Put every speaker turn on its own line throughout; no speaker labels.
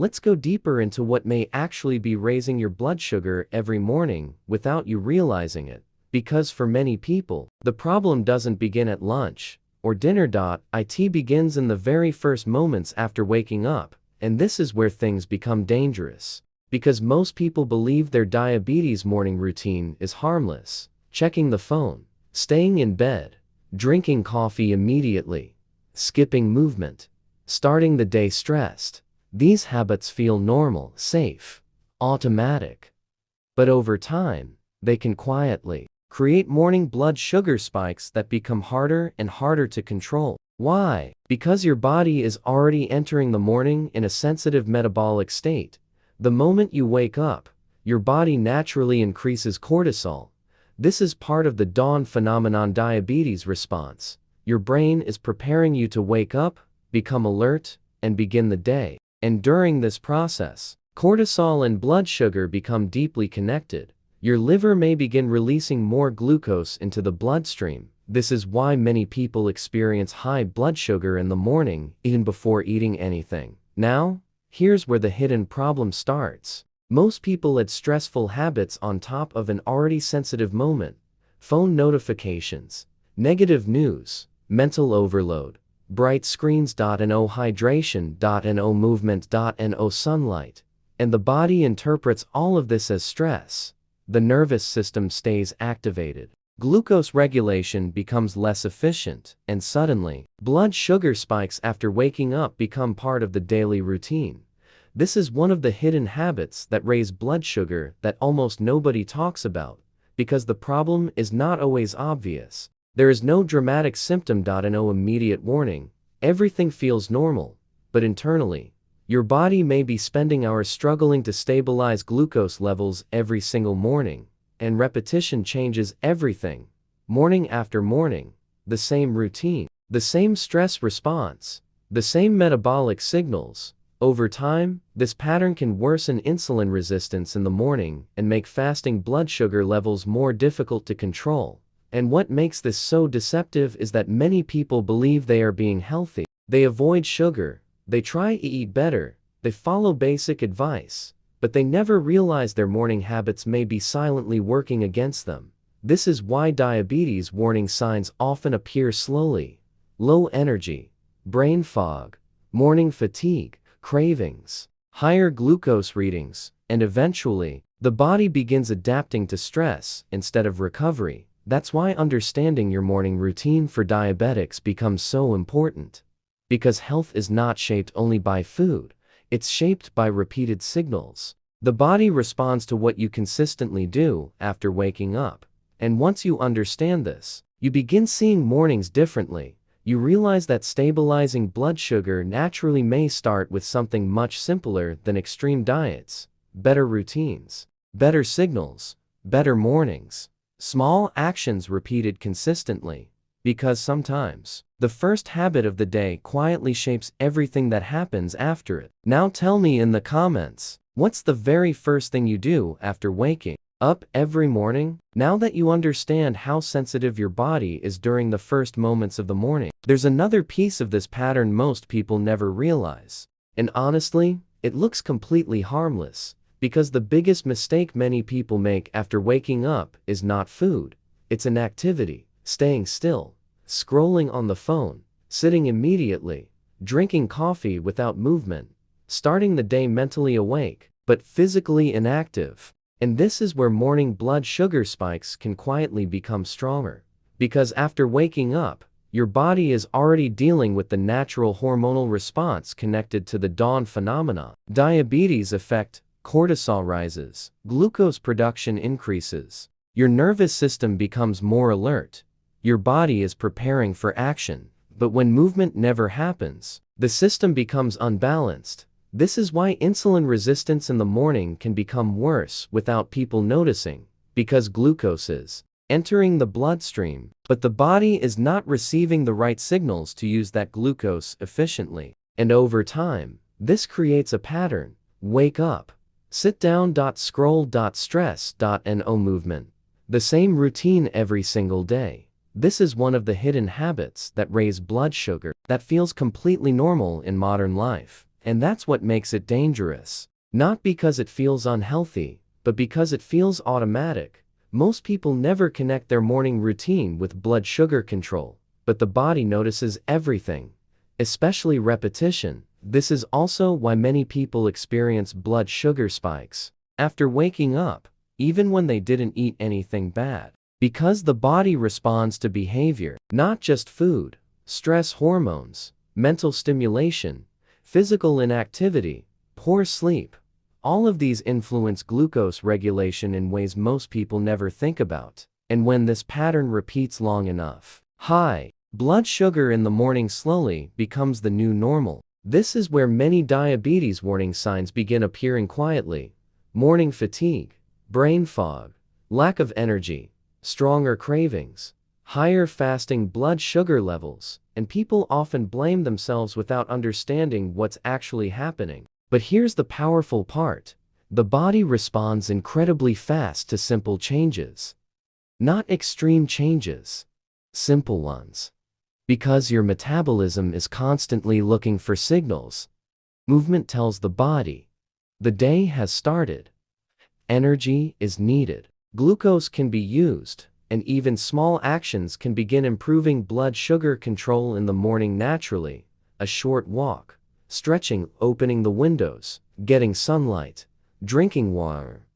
Let's go deeper into what may actually be raising your blood sugar every morning without you realizing it. Because for many people, the problem doesn't begin at lunch or dinner. It begins in the very first moments after waking up, and this is where things become dangerous. Because most people believe their diabetes morning routine is harmless: checking the phone, staying in bed, drinking coffee immediately, skipping movement, starting the day stressed. These habits feel normal, safe, automatic. But over time, they can quietly create morning blood sugar spikes that become harder and harder to control. Why? Because your body is already entering the morning in a sensitive metabolic state. The moment you wake up, your body naturally increases cortisol. This is part of the dawn phenomenon diabetes response. Your brain is preparing you to wake up, become alert, and begin the day. And during this process, cortisol and blood sugar become deeply connected. Your liver may begin releasing more glucose into the bloodstream. This is why many people experience high blood sugar in the morning, even before eating anything. Now, here's where the hidden problem starts. Most people add stressful habits on top of an already sensitive moment: phone notifications, negative news, mental overload, bright screens, no hydration, no movement, no sunlight. And the body interprets all of this as stress. The nervous system stays activated. Glucose regulation becomes less efficient, and suddenly, blood sugar spikes after waking up become part of the daily routine. This is one of the hidden habits that raise blood sugar that almost nobody talks about, because the problem is not always obvious. There is no dramatic symptom, no immediate warning. Everything feels normal, but internally, your body may be spending hours struggling to stabilize glucose levels every single morning, and repetition changes everything. Morning after morning, the same routine, the same stress response, the same metabolic signals. Over time, this pattern can worsen insulin resistance in the morning and make fasting blood sugar levels more difficult to control. And what makes this so deceptive is that many people believe they are being healthy. They avoid sugar, they try to eat better, they follow basic advice, but they never realize their morning habits may be silently working against them. This is why diabetes warning signs often appear slowly: low energy, brain fog, morning fatigue, cravings, higher glucose readings, and eventually, the body begins adapting to stress instead of recovery. That's why understanding your morning routine for diabetics becomes so important. Because health is not shaped only by food, it's shaped by repeated signals. The body responds to what you consistently do after waking up. And once you understand this, you begin seeing mornings differently. You realize that stabilizing blood sugar naturally may start with something much simpler than extreme diets: better routines, better signals, better mornings. Small actions repeated consistently. Because sometimes, the first habit of the day quietly shapes everything that happens after it. Now tell me in the comments, what's the very first thing you do after waking up every morning? Now that you understand how sensitive your body is during the first moments of the morning, there's another piece of this pattern most people never realize. And honestly, it looks completely harmless. Because the biggest mistake many people make after waking up is not food, it's an activity: staying still, scrolling on the phone, sitting immediately, drinking coffee without movement, starting the day mentally awake, but physically inactive. And this is where morning blood sugar spikes can quietly become stronger. Because after waking up, your body is already dealing with the natural hormonal response connected to the dawn phenomena. Diabetes effect: cortisol rises, glucose production increases, your nervous system becomes more alert, your body is preparing for action. But when movement never happens, the system becomes unbalanced. This is why insulin resistance in the morning can become worse without people noticing, because glucose is entering the bloodstream, but the body is not receiving the right signals to use that glucose efficiently. And over time, this creates a pattern: wake up, sit down, scroll, stress, no movement. The same routine every single day. This is one of the hidden habits that raise blood sugar that feels completely normal in modern life. and that's what makes it dangerous. Not because it feels unhealthy, but because it feels automatic. Most people never connect their morning routine with blood sugar control, but the body notices everything, especially repetition. This is also why many people experience blood sugar spikes after waking up, even when they didn't eat anything bad. Because the body responds to behavior, not just food, stress hormones, mental stimulation, physical inactivity, poor sleep. All of these influence glucose regulation in ways most people never think about. And when this pattern repeats long enough, high blood sugar in the morning slowly becomes the new normal. This is where many diabetes warning signs begin appearing quietly. Morning fatigue, brain fog, lack of energy, stronger cravings, higher fasting blood sugar levels, and people often blame themselves without understanding what's actually happening. But here's the powerful part. The body responds incredibly fast to simple changes. Not extreme changes. Simple ones. Because your metabolism is constantly looking for signals. Movement tells the body the day has started. Energy is needed. Glucose can be used, and even small actions can begin improving blood sugar control in the morning naturally. A short walk, stretching, opening the windows, getting sunlight, drinking water,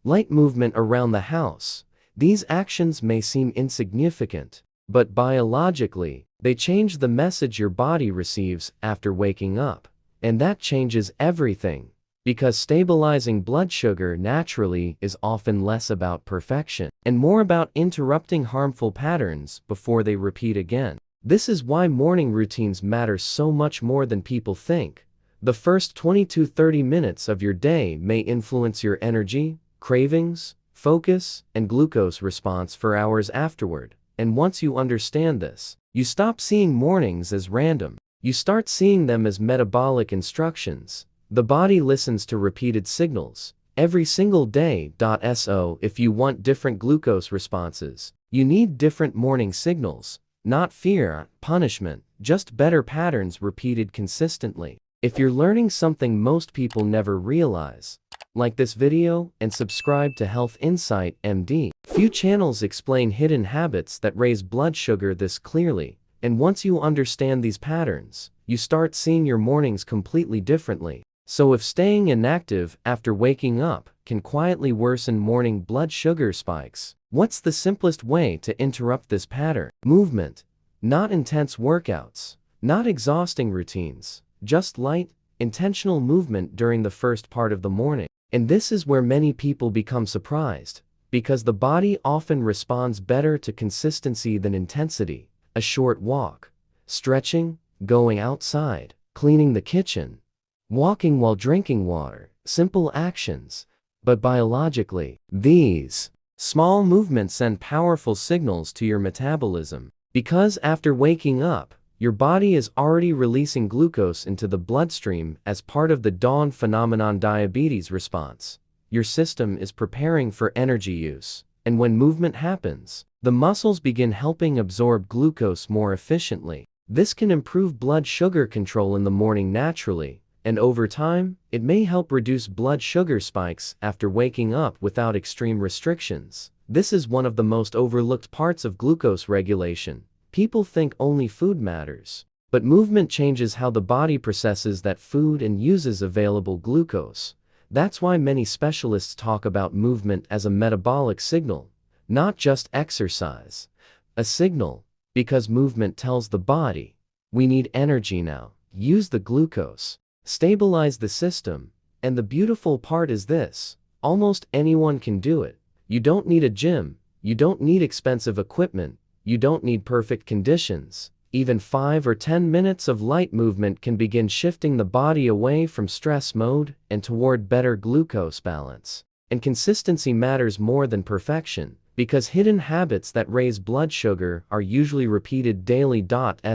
light movement around the house. These actions may seem insignificant, but biologically, they change the message your body receives after waking up. And that changes everything, because stabilizing blood sugar naturally is often less about perfection and more about interrupting harmful patterns before they repeat again. This is why morning routines matter so much more than people think. The first 20 to 30 minutes of your day may influence your energy, cravings, focus, and glucose response for hours afterward. And once you understand this, you stop seeing mornings as random. You start seeing them as metabolic instructions. The body listens to repeated signals every single day. So if you want different glucose responses, you need different morning signals. Not fear, punishment, just better patterns repeated consistently. If you're learning something most people never realize, like this video and subscribe to Health Insight MD. Few channels explain hidden habits that raise blood sugar this clearly, and once you understand these patterns, you start seeing your mornings completely differently. So if staying inactive after waking up can quietly worsen morning blood sugar spikes, what's the simplest way to interrupt this pattern? Movement. Not intense workouts, not exhausting routines, just light, intentional movement during the first part of the morning. And this is where many people become surprised, because the body often responds better to consistency than intensity. A short walk, stretching, going outside, cleaning the kitchen, walking while drinking water, simple actions. But biologically, these small movements send powerful signals to your metabolism. Because after waking up, your body is already releasing glucose into the bloodstream as part of the dawn phenomenon diabetes response. Your system is preparing for energy use, and when movement happens, the muscles begin helping absorb glucose more efficiently. This can improve blood sugar control in the morning naturally, and over time, it may help reduce blood sugar spikes after waking up without extreme restrictions. This is one of the most overlooked parts of glucose regulation. People think only food matters, but movement changes how the body processes that food and uses available glucose. That's why many specialists talk about movement as a metabolic signal, not just exercise. A signal, because movement tells the body, we need energy now. Use the glucose. Stabilize the system. And the beautiful part is this: almost anyone can do it. You don't need a gym. You don't need expensive equipment. You don't need perfect conditions. Even 5 or 10 minutes of light movement can begin shifting the body away from stress mode and toward better glucose balance. And consistency matters more than perfection, because hidden habits that raise blood sugar are usually repeated daily.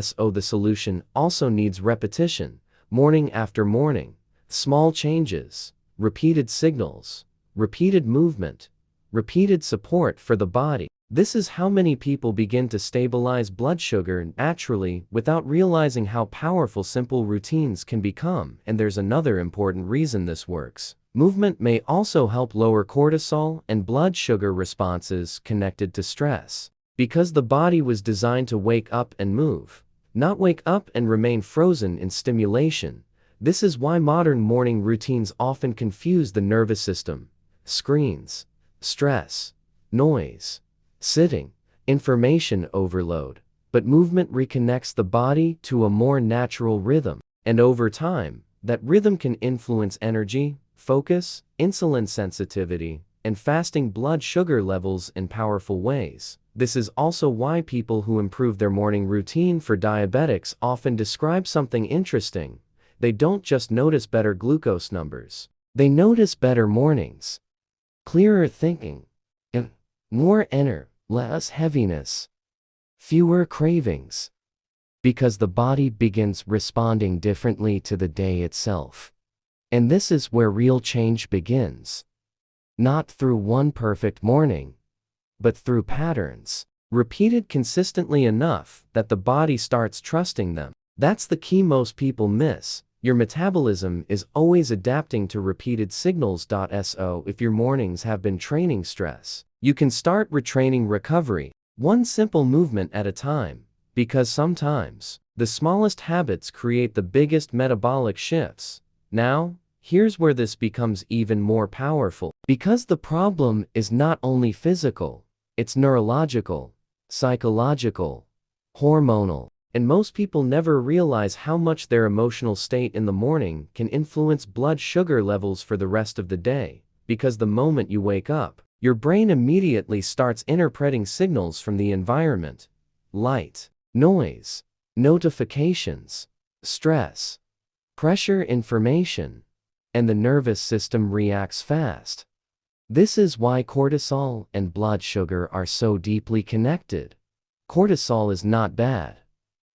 So the solution also needs repetition, morning after morning. Small changes, repeated signals, repeated movement, repeated support for the body. This is how many people begin to stabilize blood sugar naturally without realizing how powerful simple routines can become. And there's another important reason this works. Movement may also help lower cortisol and blood sugar responses connected to stress. Because the body was designed to wake up and move, not wake up and remain frozen in stimulation. This is why modern morning routines often confuse the nervous system. Screens, stress, noise, sitting, information overload. But movement reconnects the body to a more natural rhythm. And over time, that rhythm can influence energy, focus, insulin sensitivity, and fasting blood sugar levels in powerful ways. This is also why people who improve their morning routine for diabetics often describe something interesting. They don't just notice better glucose numbers. They notice better mornings, clearer thinking, and more energy, less heaviness, fewer cravings. Because the body begins responding differently to the day itself. And this is where real change begins. Not through one perfect morning, but through patterns, repeated consistently enough that the body starts trusting them. That's the key most people miss. Your metabolism is always adapting to repeated signals. So if your mornings have been training stress, you can start retraining recovery, one simple movement at a time. Because sometimes, the smallest habits create the biggest metabolic shifts. Now, here's where this becomes even more powerful. Because the problem is not only physical, it's neurological, psychological, hormonal. And most people never realize how much their emotional state in the morning can influence blood sugar levels for the rest of the day. Because the moment you wake up, your brain immediately starts interpreting signals from the environment: light, noise, notifications, stress, pressure, information, and the nervous system reacts fast. This is why cortisol and blood sugar are so deeply connected. Cortisol is not bad.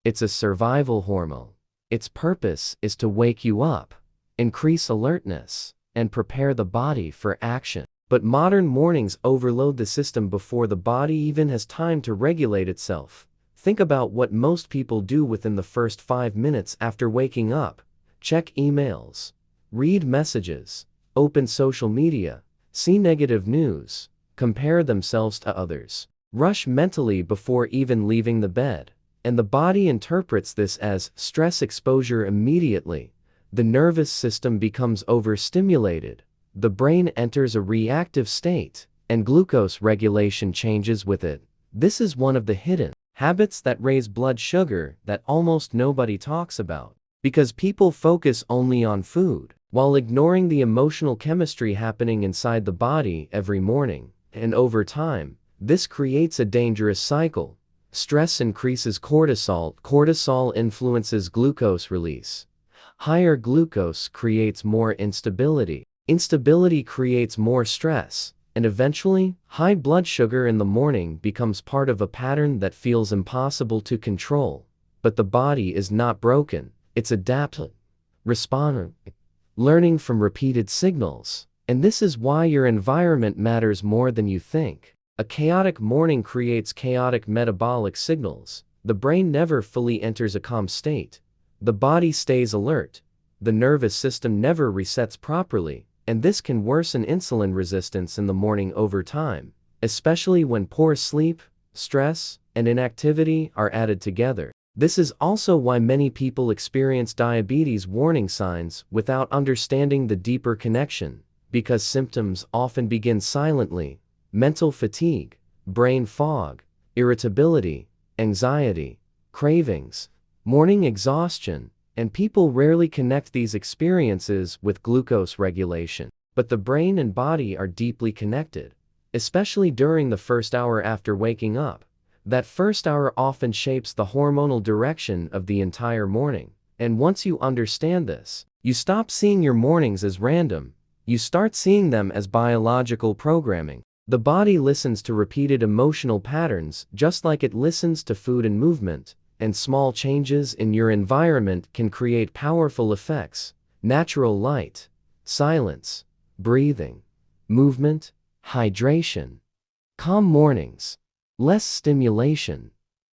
It's a survival hormone. Its purpose is to wake you up, increase alertness, and prepare the body for action. But modern mornings overload the system before the body even has time to regulate itself. Think about what most people do within the first 5 minutes after waking up. Check emails, read messages, open social media, see negative news, compare themselves to others, rush mentally before even leaving the bed. And the body interprets this as stress exposure immediately. The nervous system becomes overstimulated, the brain enters a reactive state, and glucose regulation changes with it. This is one of the hidden habits that raise blood sugar that almost nobody talks about. Because people focus only on food, while ignoring the emotional chemistry happening inside the body every morning. And over time, this creates a dangerous cycle. Stress increases cortisol. Cortisol influences glucose release. Higher glucose creates more instability. Instability creates more stress. And eventually, high blood sugar in the morning becomes part of a pattern that feels impossible to control. But the body is not broken. It's adapting, responding, learning from repeated signals. And this is why your environment matters more than you think. A chaotic morning creates chaotic metabolic signals. The brain never fully enters a calm state. The body stays alert. The nervous system never resets properly. And this can worsen insulin resistance in the morning over time, especially when poor sleep, stress, and inactivity are added together. This is also why many people experience diabetes warning signs without understanding the deeper connection. Because symptoms often begin silently: mental fatigue, brain fog, irritability, anxiety, cravings, morning exhaustion, and people rarely connect these experiences with glucose regulation. But the brain and body are deeply connected, especially during the first hour after waking up. That first hour often shapes the hormonal direction of the entire morning. And once you understand this, you stop seeing your mornings as random. You start seeing them as biological programming. The body listens to repeated emotional patterns just like it listens to food and movement. And small changes in your environment can create powerful effects. Natural light, silence, breathing, movement, hydration, calm mornings, less stimulation.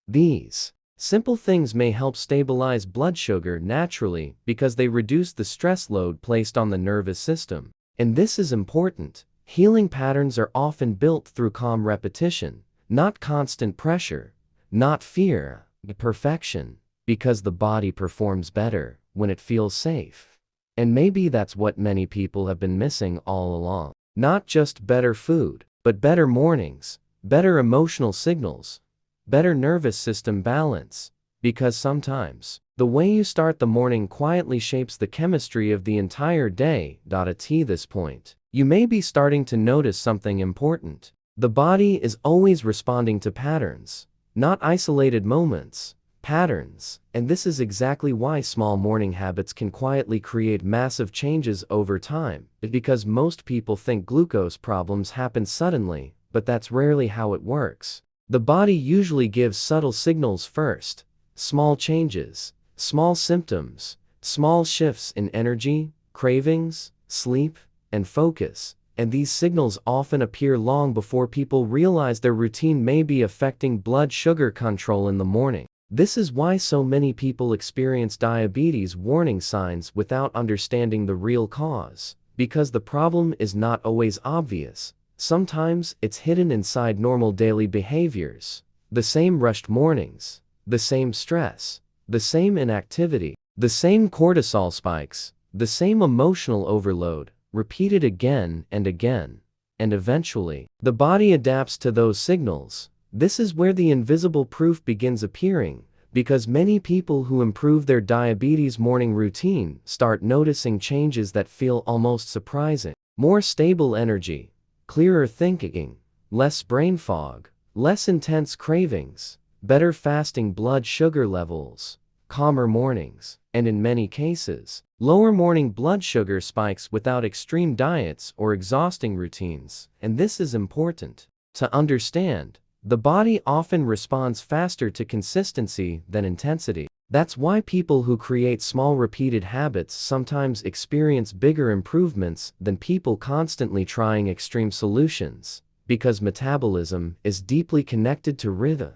These simple things may help stabilize blood sugar naturally because they reduce the stress load placed on the nervous system. And this is important. Healing patterns are often built through calm repetition, not constant pressure, not fear, but perfection, because the body performs better when it feels safe. And maybe that's what many people have been missing all along. Not just better food, but better mornings, better emotional signals, better nervous system balance. Because sometimes, the way you start the morning quietly shapes the chemistry of the entire day. At this point, you may be starting to notice something important. The body is always responding to patterns, not isolated moments. Patterns, and this is exactly why small morning habits can quietly create massive changes over time. Because most people think glucose problems happen suddenly, but that's rarely how it works. The body usually gives subtle signals first. Small changes, small symptoms, small shifts in energy, cravings, sleep, and focus. And these signals often appear long before people realize their routine may be affecting blood sugar control in the morning. This is why so many people experience diabetes warning signs without understanding the real cause. Because the problem is not always obvious. Sometimes it's hidden inside normal daily behaviors. The same rushed mornings, the same stress, the same inactivity, the same cortisol spikes, the same emotional overload, repeated again and again. And eventually, the body adapts to those signals. This is where the invisible proof begins appearing, because many people who improve their diabetes morning routine start noticing changes that feel almost surprising. More stable energy, clearer thinking, less brain fog, less intense cravings, better fasting blood sugar levels, calmer mornings, and in many cases, lower morning blood sugar spikes without extreme diets or exhausting routines. And this is important to understand. The body often responds faster to consistency than intensity. That's why people who create small repeated habits sometimes experience bigger improvements than people constantly trying extreme solutions. Because metabolism is deeply connected to rhythm.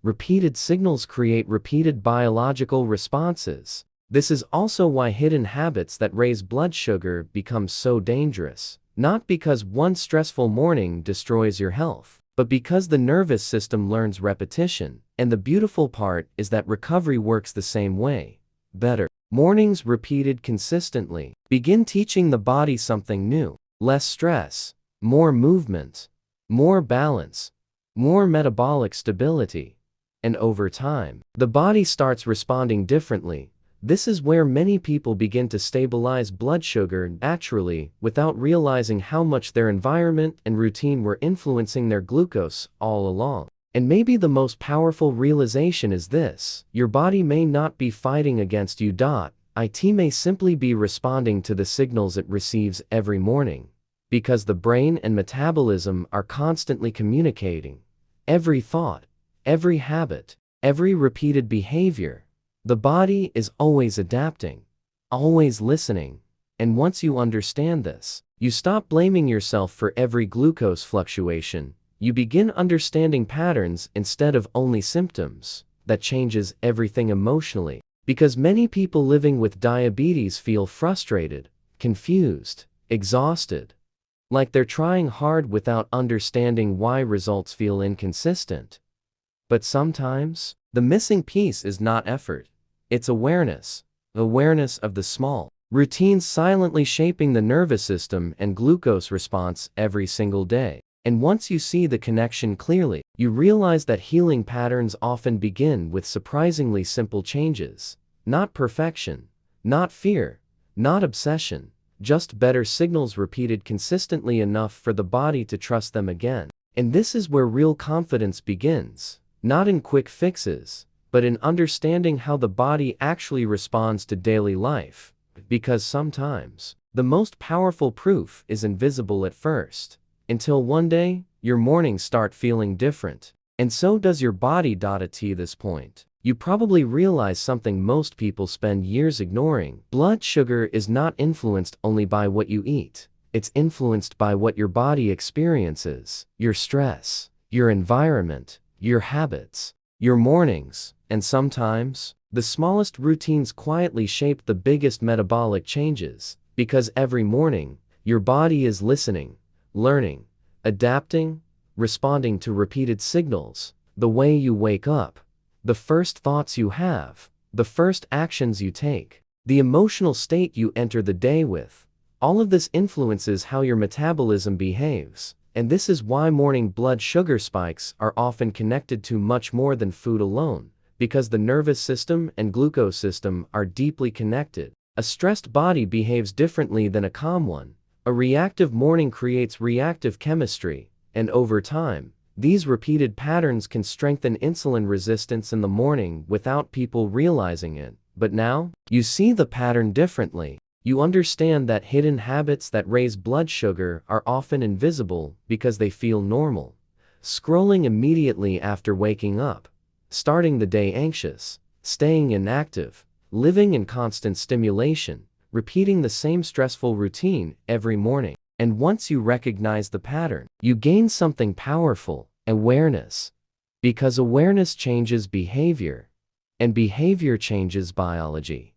Repeated signals create repeated biological responses. This is also why hidden habits that raise blood sugar become so dangerous. Not because one stressful morning destroys your health, but because the nervous system learns repetition. And the beautiful part is that recovery works the same way. Better mornings repeated consistently begin teaching the body something new. Less stress, more movement, more balance, more metabolic stability. And over time, the body starts responding differently. This is where many people begin to stabilize blood sugar naturally without realizing how much their environment and routine were influencing their glucose all along. And maybe the most powerful realization is this: your body may not be fighting against you. It may simply be responding to the signals it receives every morning. Because the brain and metabolism are constantly communicating. Every thought, every habit, every repeated behavior. The body is always adapting, always listening. And once you understand this, you stop blaming yourself for every glucose fluctuation. You begin understanding patterns instead of only symptoms. That changes everything emotionally. Because many people living with diabetes feel frustrated, confused, exhausted. Like they're trying hard without understanding why results feel inconsistent. But sometimes, the missing piece is not effort. It's awareness. Awareness of the small routines silently shaping the nervous system and glucose response every single day. And once you see the connection clearly, you realize that healing patterns often begin with surprisingly simple changes. Not perfection, not fear, not obsession, just better signals repeated consistently enough for the body to trust them again. And this is where real confidence begins. Not in quick fixes, but in understanding how the body actually responds to daily life. Because sometimes, the most powerful proof is invisible at first. Until one day, your mornings start feeling different. And so does your body. At this point, you probably realize something most people spend years ignoring. Blood sugar is not influenced only by what you eat. It's influenced by what your body experiences. Your stress, your environment, your habits, your mornings, and sometimes, the smallest routines quietly shape the biggest metabolic changes, because every morning, your body is listening, learning, adapting, responding to repeated signals. The way you wake up, the first thoughts you have, the first actions you take, the emotional state you enter the day with, all of this influences how your metabolism behaves. And this is why morning blood sugar spikes are often connected to much more than food alone, because the nervous system and glucose system are deeply connected. A stressed body behaves differently than a calm one. A reactive morning creates reactive chemistry, and over time, these repeated patterns can strengthen insulin resistance in the morning without people realizing it. But now, you see the pattern differently. You understand that hidden habits that raise blood sugar are often invisible because they feel normal. Scrolling immediately after waking up, starting the day anxious, staying inactive, living in constant stimulation, repeating the same stressful routine every morning. And once you recognize the pattern, you gain something powerful: awareness. Because awareness changes behavior, and behavior changes biology.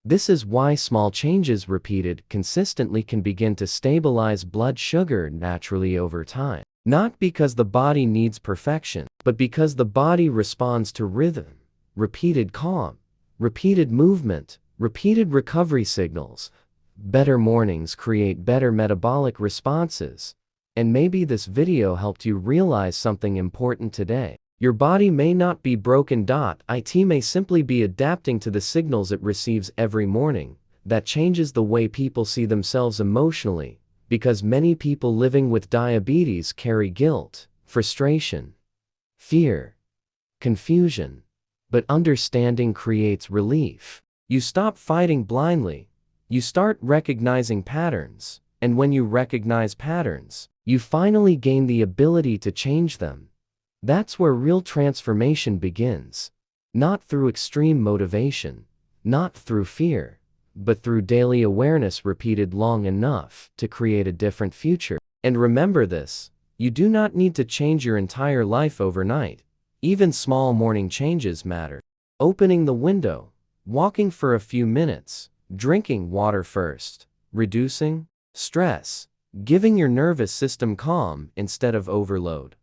This is why small changes repeated consistently can begin to stabilize blood sugar naturally over time. Not because the body needs perfection, but because the body responds to rhythm, repeated calm, repeated movement, repeated recovery signals. Better mornings create better metabolic responses. And maybe this video helped you realize something important today. Your body may not be broken. It may simply be adapting to the signals it receives every morning. That changes the way people see themselves emotionally, because many people living with diabetes carry guilt, frustration, fear, confusion. But understanding creates relief. You stop fighting blindly. You start recognizing patterns. And when you recognize patterns, you finally gain the ability to change them. That's where real transformation begins. Not through extreme motivation, not through fear, but through daily awareness repeated long enough to create a different future. And remember this: you do not need to change your entire life overnight. Even small morning changes matter. Opening the window, walking for a few minutes, drinking water first, reducing stress, giving your nervous system calm instead of overload.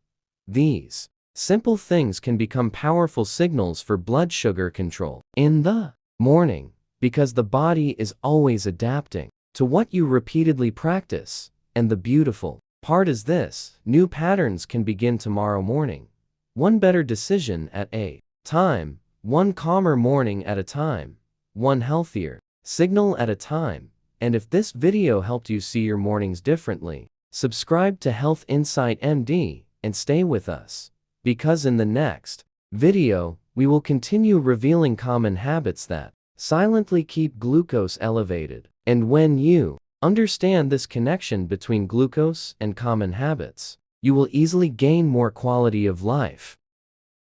These simple things can become powerful signals for blood sugar control in the morning, because the body is always adapting to what you repeatedly practice. And the beautiful part is this: new patterns can begin tomorrow morning. One better decision at a time, one calmer morning at a time, one healthier signal at a time. And if this video helped you see your mornings differently, subscribe to Health Insight MD and stay with us, because in the next video, we will continue revealing common habits that silently keep glucose elevated. And when you understand this connection between glucose and common habits, you will easily gain more quality of life.